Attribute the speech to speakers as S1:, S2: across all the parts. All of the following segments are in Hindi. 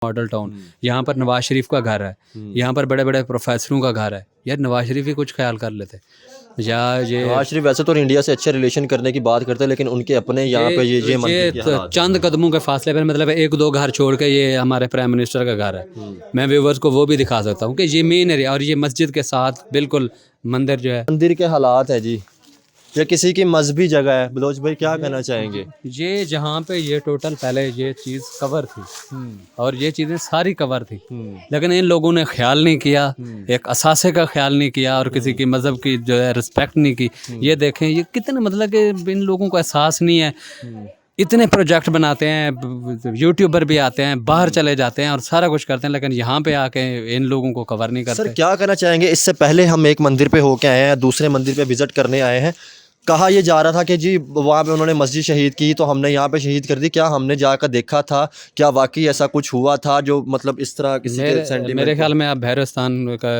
S1: मॉडल टाउन, यहाँ पर नवाज शरीफ का घर है, यहाँ पर बड़े बड़े प्रोफेसरों का घर है। यार नवाज शरीफ ही कुछ ख्याल कर लेते या ये
S2: नवाज शरीफ वैसे तो इंडिया से अच्छे रिलेशन करने की बात करते हैं, लेकिन उनके अपने यहाँ पे ये मंदिर के हालात
S1: चंद कदमों के फासले पर, मतलब एक दो घर छोड़ के ये हमारे प्राइम मिनिस्टर का घर है। मैं व्यूवर्स को वो भी दिखा सकता हूँ कि ये मेन एरिया और ये मस्जिद के साथ बिल्कुल मंदिर जो है।
S2: मंदिर के हालात है जी, या किसी की मजहबी जगह है। बलोच भाई क्या कहना चाहेंगे?
S1: ये जहाँ पे ये टोटल पहले ये चीज़ कवर थी और ये चीज़ें सारी कवर थी, लेकिन इन लोगों ने ख्याल नहीं किया, एक असासे का ख्याल नहीं किया और किसी की मज़हब की जो है रिस्पेक्ट नहीं की। ये देखें ये कितने, मतलब कि इन लोगों को एहसास नहीं है। इतने प्रोजेक्ट बनाते हैं, यूट्यूबर भी आते हैं, बाहर चले जाते हैं और सारा कुछ करते हैं, लेकिन यहाँ पे आके इन लोगों को कवर नहीं करते।
S2: सर क्या कहना चाहेंगे? इससे पहले हम एक मंदिर पे होके आए हैं, दूसरे मंदिर पे विजिट करने आए हैं। कहा यह जा रहा था कि जी वहाँ पे उन्होंने मस्जिद शहीद की तो हमने यहाँ पे शहीद कर दी। क्या हमने जाकर देखा था? क्या वाकई ऐसा कुछ हुआ था जो मतलब इस तरह किसी के सेंटीमेंट?
S1: मेरे ख्याल में आप भैरवस्थान का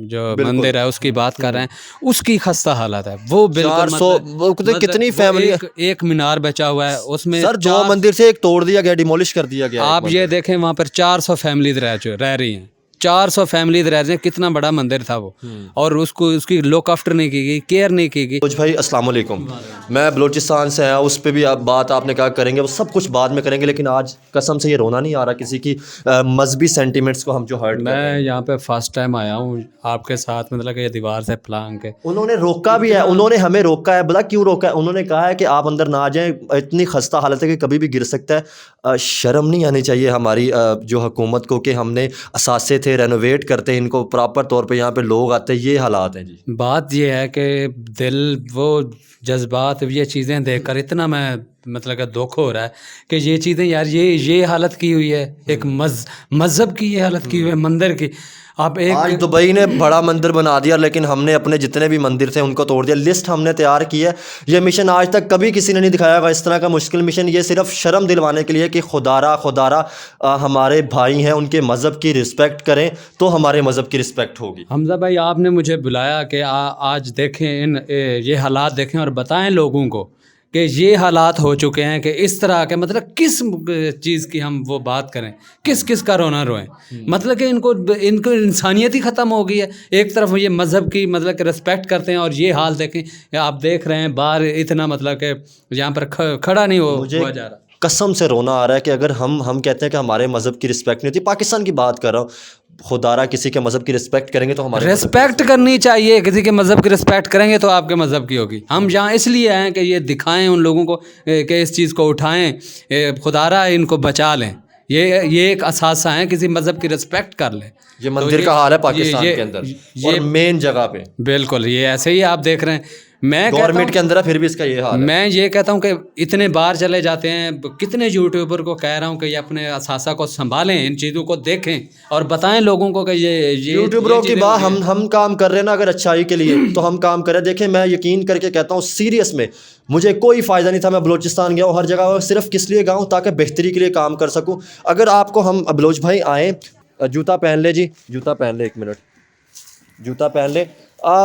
S1: जो मंदिर है उसकी बात कर रहे हैं, उसकी खस्ता हालत है वो बिल्कुल।
S2: 400 कितनी फैमिली?
S1: एक मीनार बचा हुआ है उसमें
S2: सर 2 मंदिर से एक तोड़ दिया गया, डिमोलिश कर दिया गया।
S1: आप ये देखें वहाँ पर 400 फैमिलीज रह रही हैं, 400 फैमिलीज रह रही हैं। कितना बड़ा मंदिर था वो, और उसको उसकी लुक आफ्टर नहीं की गई, केयर नहीं की गई।
S2: भाई अस्सलाम वालेकुम, मैं बलूचिस्तान से आया, उस पर भी आप बात आपने कहा करेंगे, वो सब कुछ बाद में करेंगे, लेकिन आज कसम से ये रोना नहीं आ रहा किसी की मजहबी सेंटिमेंट्स को हम जो हर्ट।
S1: मैं यहाँ पे फर्स्ट टाइम आया हूँ आपके साथ, मतलब कि ये दीवार से फलांग के
S2: उन्होंने रोका भी है, उन्होंने हमें रोका है। बोला क्यों रोका है? उन्होंने कहा है कि आप अंदर ना आ जाएं, इतनी खस्ता हालत है कि कभी भी गिर सकता है। शर्म नहीं आनी चाहिए हमारी जो हुकूमत को कि हमने असासे थे, रेनोवेट करते हैं इनको प्रॉपर तौर पे, यहाँ पे लोग आते हैं, ये हालात हैं जी।
S1: बात ये है कि दिल वो जज्बात ये चीज़ें देखकर इतना मैं मतलब कि दुख हो रहा है कि ये चीज़ें यार ये हालत की हुई है, एक मज़हब की ये हालत की हुई है मंदिर की। आप
S2: आज दुबई ने बड़ा मंदिर बना दिया, लेकिन हमने अपने जितने भी मंदिर थे उनको तोड़ दिया। लिस्ट हमने तैयार की है, ये मिशन आज तक कभी किसी ने नहीं दिखाया होगा इस तरह का मुश्किल मिशन। ये सिर्फ शर्म दिलवाने के लिए कि खुदारा हमारे भाई हैं, उनके मज़हब की रिस्पेक्ट करें तो हमारे मज़हब की रिस्पेक्ट होगी।
S1: हमजा भाई आपने मुझे बुलाया कि आज देखें ये हालात देखें और बताएं लोगों को कि ये हालात हो चुके हैं कि इस तरह के, मतलब किस चीज़ की हम वो बात करें, किस का रोना रोएं। मतलब कि इनको इंसानियत ही ख़त्म हो गई है। एक तरफ ये मज़हब की मतलब कि रिस्पेक्ट करते हैं और ये हाल देखें, आप देख रहे हैं बाहर इतना, मतलब कि यहाँ पर खड़ा नहीं हुआ जा रहा।
S2: कसम से रोना आ रहा है कि अगर हम कहते हैं कि हमारे मज़हब की रिस्पेक्ट नहीं होती, पाकिस्तान की बात कर रहा हूँ, खुदारा किसी के मज़हब की रिस्पेक्ट करेंगे तो हमारे
S1: रिस्पेक्ट करनी चाहिए। किसी के मज़हब की रिस्पेक्ट करेंगे तो आपके मज़हब की होगी। हम यहाँ इसलिए आए कि ये दिखाएं उन लोगों को कि इस चीज़ को उठाएं, खुदारा इनको बचा लें। ये एक असासा है, किसी मज़हब की रिस्पेक्ट कर लें।
S2: ये मंदिर का हाल है पाकिस्तान के अंदर, और मेन जगह पे
S1: बिल्कुल ये ऐसे ही आप देख रहे हैं। मैं
S2: गवर्नमेंट के अंदर है फिर भी इसका ये हाल है।
S1: मैं ये कहता हूँ कि इतने बार चले जाते हैं, कितने यूट्यूबर को कह रहा हूँ कि ये अपने असासा को संभालें, इन चीज़ों को देखें और बताएं लोगों को कि ये
S2: यूट्यूबरों की बात हम काम कर रहे हैं ना, अगर अच्छाई के लिए तो हम काम करें। देखें मैं यकीन करके कहता हूँ सीरियस में, मुझे कोई फ़ायदा नहीं था। मैं बलूचिस्तान गया हूँ, हर जगह सिर्फ किस लिए गया हूँ? ताकि बेहतरी के लिए काम कर सकूँ। अगर आपको हम बलोच भाई आएँ, जूता पहन ले जी, जूता पहन ले, 1 मिनट, जूता पहन ले।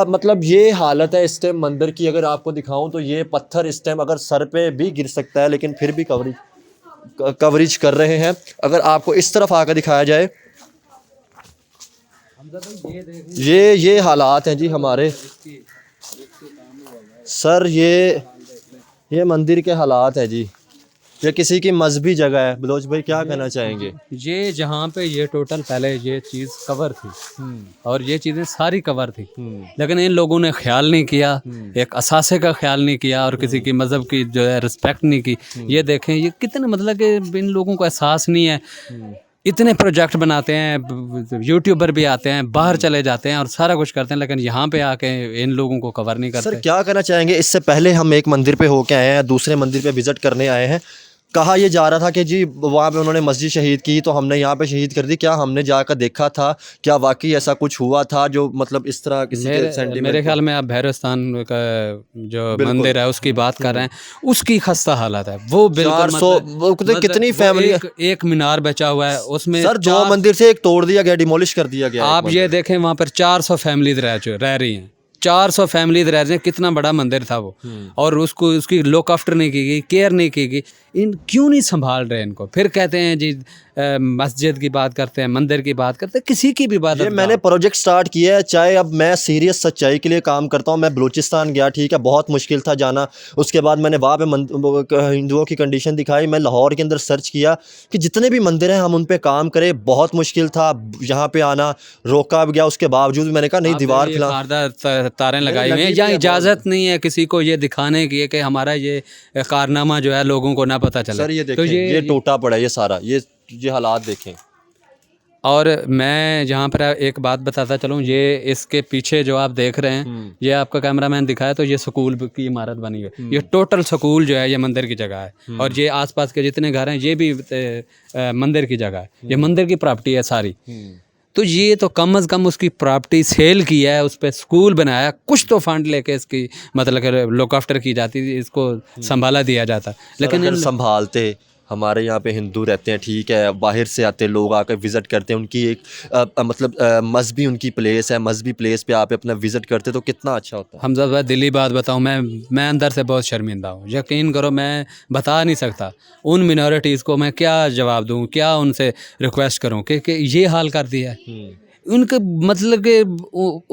S2: मतलब ये हालत है इस टाइम मंदिर की। अगर आपको दिखाऊं तो ये पत्थर इस टाइम अगर सर पे भी गिर सकता है, लेकिन फिर भी कवरेज कर रहे हैं। अगर आपको इस तरफ आकर दिखाया जाए, ये हालात हैं जी हमारे। सर ये मंदिर के हालात हैं जी, या किसी की मजहबी जगह है। बलोच भाई क्या कहना चाहेंगे?
S1: ये जहाँ पे ये टोटल पहले ये चीज़ कवर थी और ये चीज़ें सारी कवर थी, लेकिन इन लोगों ने ख्याल नहीं किया, एक असासे का ख्याल नहीं किया और किसी की मज़हब की जो है रिस्पेक्ट नहीं की। ये देखें ये कितने, मतलब कि इन लोगों को एहसास नहीं है। इतने प्रोजेक्ट बनाते हैं, यूट्यूबर भी आते हैं, बाहर चले जाते हैं और सारा कुछ करते हैं, लेकिन यहाँ पे आके इन लोगों को कवर नहीं करते।
S2: सर क्या कहना चाहेंगे? इससे पहले हम एक मंदिर पे होके आए हैं, दूसरे मंदिर पे विजिट करने आए हैं। कहा यह जा रहा था कि जी वहाँ पे उन्होंने मस्जिद शहीद की तो हमने यहाँ पे शहीद कर दी। क्या हमने जाकर देखा था? क्या वाकई ऐसा कुछ हुआ था जो मतलब इस तरह किसी के सेंटीमेंट?
S1: मेरे ख्याल में आप भैरवस्थान का जो मंदिर है उसकी बात कर रहे हैं, उसकी खस्ता हालत है वो बिल्कुल।
S2: 400 कितनी फैमिली?
S1: एक मीनार बचा हुआ है उसमें।
S2: सर 2 मंदिर से एक तोड़ दिया गया, डिमोलिश कर दिया गया।
S1: आप ये देखें वहाँ पर 400 फैमिलीज रह रही हैं, 400 फैमिलीज रह रही हैं। कितना बड़ा मंदिर था वो, और उसकी लुक आफ्टर नहीं की गई, केयर नहीं की गई। इन क्यों नहीं संभाल रहे इनको? फिर कहते हैं जी मस्जिद की बात करते हैं, मंदिर की बात करते हैं, किसी की भी बात
S2: ये मैंने प्रोजेक्ट स्टार्ट किया है, चाहे अब मैं सीरियस सच्चाई के लिए काम करता हूँ। मैं बलूचिस्तान गया, ठीक है, बहुत मुश्किल था जाना। उसके बाद मैंने वहाँ पे हिंदुओं की कंडीशन दिखाई। मैं लाहौर के अंदर सर्च किया कि जितने भी मंदिर हैं हम उन पे काम करें। बहुत मुश्किल था यहाँ पे आना, रोका भी गया, उसके बावजूद भी मैंने कहा नहीं, दीवार
S1: ये
S2: फिलहाल
S1: खारदार तारें लगाई हुई
S2: लगी
S1: हैं,
S2: हुई
S1: जहाँ
S2: है
S1: इजाज़त नहीं है किसी को ये दिखाने की कि हमारा ये कारनामा जो है लोगों को ना पता चले।
S2: सर ये
S1: तो
S2: देखें, ये टूटा पड़ा है, ये सारा ये हालात देखें।
S1: और मैं जहाँ पर एक बात बताता चलूँ, ये इसके पीछे जो आप देख रहे हैं, ये आपका कैमरामैन दिखाया, तो ये स्कूल की इमारत बनी हुई है। ये टोटल स्कूल जो है ये मंदिर की जगह है, और ये आसपास के जितने घर हैं ये भी मंदिर की जगह है, ये मंदिर की प्रॉपर्टी है सारी। तो ये तो कम से कम उसकी प्रॉपर्टी सेल की है, उस पर स्कूल बनाया, कुछ तो फंड लेके इसकी मतलब लुक आफ्टर की जाती थी, इसको संभाला दिया जाता।
S2: लेकिन अगर संभालते, हमारे यहाँ पे हिंदू रहते हैं, ठीक है, बाहर से आते लोग आकर विज़िट करते हैं, उनकी एक मतलब मजहबी उनकी प्लेस है, मजहबी प्लेस पे आप अपना विज़िट करते तो कितना अच्छा होता है।
S1: हमजा भाई दिली बात बताऊं, मैं अंदर से बहुत शर्मिंदा हूँ, यकीन करो, मैं बता नहीं सकता उन मिनॉरिटीज़ को मैं क्या जवाब दूँ, क्या उनसे रिक्वेस्ट करूँ कि ये हाल कर दिया है। उनके मतलब कि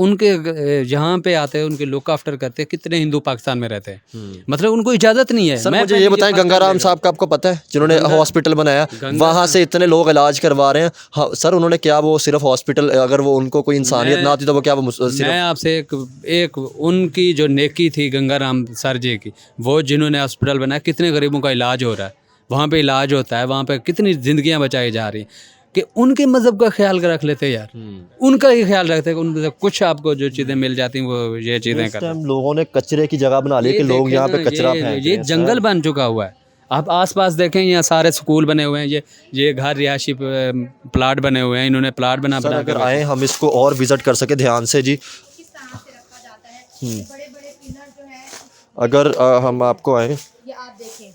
S1: उनके जहाँ पे आते हैं, उनके लुक आफ्टर करते हैं। कितने हिंदू पाकिस्तान में रहते हैं, मतलब उनको इजाज़त नहीं है।
S2: सर मुझे ये बताएं, गंगाराम साहब का आपको पता है, जिन्होंने हॉस्पिटल बनाया, वहाँ से इतने लोग इलाज करवा रहे हैं। हाँ सर, उन्होंने क्या वो सिर्फ हॉस्पिटल, अगर वो उनको कोई इंसानियत ना आती तो वो क्या वो सिर्फ।
S1: मैं आपसे एक उनकी जो नेकी थी गंगाराम सर जी की, वो जिन्होंने हॉस्पिटल बनाया, कितने गरीबों का इलाज हो रहा है, वहाँ पे इलाज होता है, वहाँ पे कितनी ज़िंदगियाँ बचाई जा रही हैं। कि उनके मज़हब का ख्याल रख लेते यार, उनका ही ख्याल रखते, उनसे कुछ आपको जो चीज़ें मिल जाती हैं वो ये चीज़ें करते हैं।
S2: लोगों ने कचरे की जगह बना ली कि लोग यहाँ पे कचरा फेंक रहे
S1: ये
S2: हैं।
S1: जंगल बन चुका हुआ है। आप आसपास देखें, यहाँ सारे स्कूल बने हुए हैं, ये घर रिहायशी प्लाट बने हुए हैं, इन्होंने प्लाट बना
S2: सर अगर आए हम इसको और विजिट कर सके ध्यान से जी।
S3: किस तरह से रखा जाता है, बड़े-बड़े पिलर जो है,
S2: अगर हम आपको आए,
S3: ये आप देखें, ये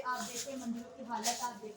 S3: आप देखें, मंदिरों की हालत आप देखें।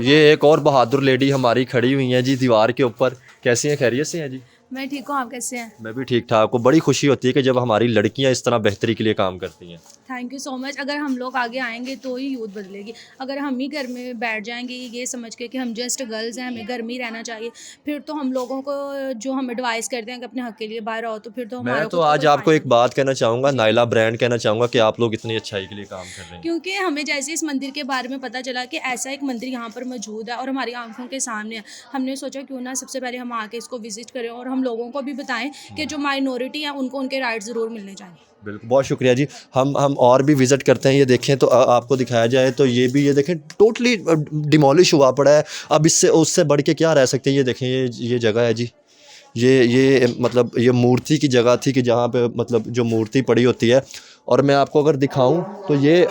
S2: ये एक और बहादुर लेडी हमारी खड़ी हुई हैं जी दीवार के ऊपर। कैसी हैं, खैरियत से हैं जी?
S3: मैं ठीक हूँ, आप कैसे हैं?
S2: मैं भी ठीक ठाक हूँ। बड़ी खुशी होती है कि जब हमारी लड़कियाँ इस तरह बेहतरी के लिए काम करती हैं।
S3: Thank you so much. अगर हम लोग आगे आएंगे तो ही यूथ बदलेगी। अगर हम ही घर में बैठ जाएंगे ये समझ के कि हम जस्ट गर्ल्स हैं, हमें घर में ही रहना चाहिए, फिर तो हम लोगों को जो हम एडवाइस करते हैं कि अपने हक के लिए बाहर आओ, तो फिर तो हमारा
S2: मैं तो आज आपको एक बात कहना चाहूँगा, नायला ब्रांड कहना चाहूँगा कि आप लोग इतनी अच्छाई के लिए काम कर रहे हैं।
S3: क्योंकि हमें जैसे इस मंदिर के बारे में पता चला कि ऐसा एक मंदिर यहाँ पर मौजूद है और हमारी आंखों के सामने है, हमने सोचा क्यों ना सबसे पहले हम आके इसको विजिट करें और हम लोगों को भी बताएं कि जो माइनॉरिटी है उनको उनके राइट ज़रूर मिलने चाहिए।
S2: बिल्कुल, बहुत शुक्रिया जी। हम और भी विज़िट करते हैं। ये देखें तो आपको दिखाया जाए तो ये भी, ये देखें टोटली डिमोलिश हुआ पड़ा है। अब इससे उससे बढ़ के क्या रह सकते हैं। ये देखें, ये जगह है जी, ये मतलब ये मूर्ति की जगह थी कि जहाँ पे मतलब जो मूर्ति पड़ी होती है। और मैं आपको अगर दिखाऊं तो ये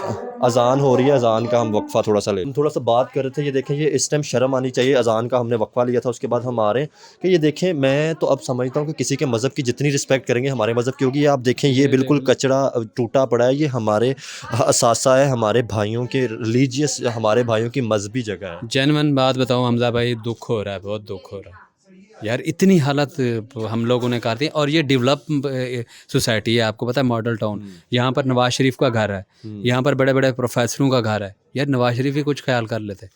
S2: अज़ान हो रही है, अज़ान का हम वक्फ़ा थोड़ा सा हम थोड़ा सा बात कर रहे थे। ये देखें, ये इस टाइम शर्म आनी चाहिए, अज़ान का हमने वक्फ़ा लिया था, उसके बाद हम आ रहे हैं कि ये देखें। मैं तो अब समझता हूँ कि किसी के मज़हब की जितनी रिस्पेक्ट करेंगे हमारे मज़हब की होगी। ये आप देखें, ये बिल्कुल कचरा टूटा पड़ा है, ये हमारे असासा है, हमारे भाइयों के रिलीजियस, हमारे भाइयों की मजहबी जगह है।
S1: जेन्युइन बात बताऊँ हमजा भाई, दुख हो रहा है, बहुत दुख हो रहा है यार। इतनी हालत हम लोगों ने कर दी। और ये डेवलप सोसाइटी है, आपको पता है, मॉडल टाउन। यहाँ पर नवाज शरीफ का घर है, यहाँ पर बड़े बड़े प्रोफेसरों का घर है यार। नवाज शरीफ ही कुछ ख्याल कर लेते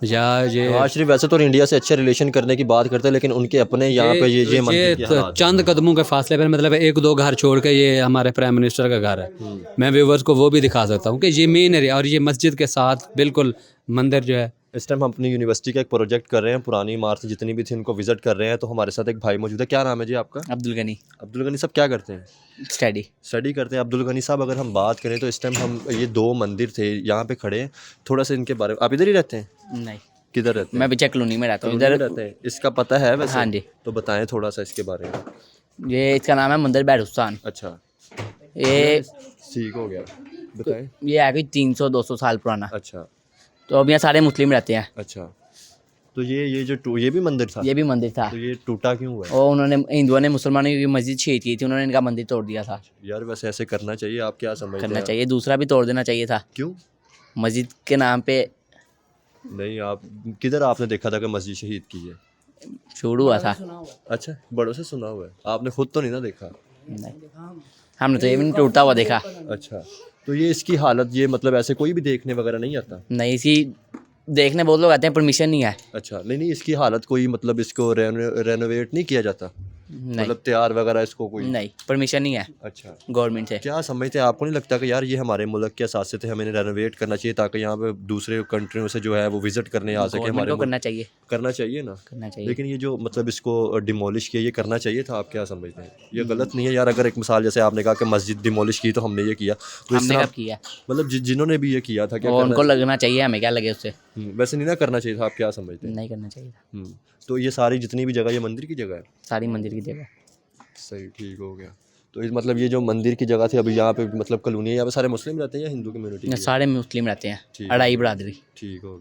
S1: या ये
S2: नवाज शरीफ वैसे तो इंडिया से अच्छे रिलेशन करने की बात करते हैं, लेकिन उनके अपने यहाँ पे ये मंदिर के हालात।
S1: चंद कदमों के फासले पर, मतलब एक दो घर छोड़ के ये हमारे प्राइम मिनिस्टर का घर है। मैं व्यूवर्स को वो भी दिखा सकता हूँ कि ये मेन एरिया, और ये मस्जिद के साथ बिल्कुल मंदिर जो है।
S2: इस टाइम हम अपनी यूनिवर्सिटी का एक प्रोजेक्ट कर रहे हैं, पुरानी इमारत जितनी भी थी उनको विजिट कर रहे हैं। तो हमारे साथ एक भाई मौजूद है। क्या नाम है जी आपका?
S4: अब्दुल गनी।
S2: अब्दुल गनी साहब क्या करते हैं? स्टडी करते हैं। अब्दुल गनी साहब, अगर हम बात करें तो इस टाइम हम ये 2 मंदिर थे यहाँ पे खड़े हैं, थोड़ा सा इनके बारे में। आप इधर ही रहते हैं?
S4: नहीं,
S2: किधर रहते हैं?
S4: मैं बिचा कॉलोनी में रहता हूँ।
S2: इधर रहते हैं। इसका पता है वैसे?
S4: हाँ जी।
S2: तो बताएं थोड़ा सा इसके बारे में।
S4: ये इसका नाम है मंदिर बैरुस्तान।
S2: अच्छा,
S4: ये
S2: ठीक हो गया, बताएं।
S4: ये है कि 300-200 साल पुराना।
S2: अच्छा
S4: तो अब यहाँ सारे मुस्लिम रहते हैं।
S2: अच्छा, तो ये जो ये भी मंदिर था?
S4: ये भी मंदिर था।
S2: तो ये टूटा क्यों हुआ है?
S4: और उन्होंने हिंदुओं ने मुसलमानों की मस्जिद शहीद की थी, उन्होंने इनका मंदिर तोड़ दिया था।
S2: यार वैसे ऐसे करना चाहिए, आप क्या समझते हैं?
S4: करना चाहिए, दूसरा भी तोड़ देना चाहिए था।
S2: क्यों?
S4: मस्जिद के नाम पे
S2: नहीं, आप किधर आपने देखा था कि मस्जिद शहीद की है?
S4: शुरू हुआ था।
S2: अच्छा, बड़ों से सुना हुआ है, आपने खुद तो नहीं ना देखा?
S4: नहीं, हमने तो ये भी नहीं टूटता हुआ देखा।
S2: अच्छा, तो ये इसकी हालत, ये मतलब ऐसे कोई भी देखने वगैरह नहीं आता?
S4: नहीं, इसकी देखने बहुत लोग आते हैं, परमिशन नहीं है।
S2: अच्छा, नहीं इसकी हालत कोई मतलब इसको रेनोवेट नहीं किया जाता,
S4: नहीं
S2: मतलब तैयार वगैरह इसको कोई?
S4: नहीं, परमिशन नहीं है
S2: अच्छा,
S4: गवर्नमेंट से।
S2: क्या समझते हैं, आपको नहीं लगता कि यार ये हमारे मुल्क के असासे थे, हमें रेनोवेट करना चाहिए ताकि यहाँ पे दूसरे कंट्रियों से जो है वो विजिट करने आ सके
S4: गवर्नमेंट
S2: हमारे
S4: को
S2: मुल्क?
S4: करना चाहिए,
S2: करना चाहिए ना,
S4: करना चाहिए।
S2: लेकिन ये जो मतलब इसको डिमोलिश किया, ये करना चाहिए था, आप क्या समझते हैं? ये गलत नहीं है यार? अगर एक मिसाल जैसे आपने कहा कि मस्जिद डिमोलिश की तो हमने ये किया, तो इस
S4: हमने
S2: तरह
S4: कब किया?
S2: मतलब जिन्होंने भी ये किया था क्या
S4: वो
S2: करना
S4: उनको लगना चाहिए, हमें क्या लगे उससे।
S2: वैसे नहीं ना करना चाहिए था, आप क्या समझते हैं?
S4: नहीं करना चाहिए था।
S2: तो ये सारी जितनी भी जगह, ये मंदिर की जगह है?
S4: सारी मंदिर की जगह।
S2: सही, ठीक हो गया। तो इस मतलब ये जो मंदिर की जगह थी, अभी यहाँ पे मतलब कॉलोनी है, यहाँ पे सारे मुस्लिम रहते हैं या हिंदू कम्युनिटी?
S4: सारे मुस्लिम रहते हैं,
S2: ठीक है।
S4: अढ़ाई बरादरी।
S2: ठीक हो गया।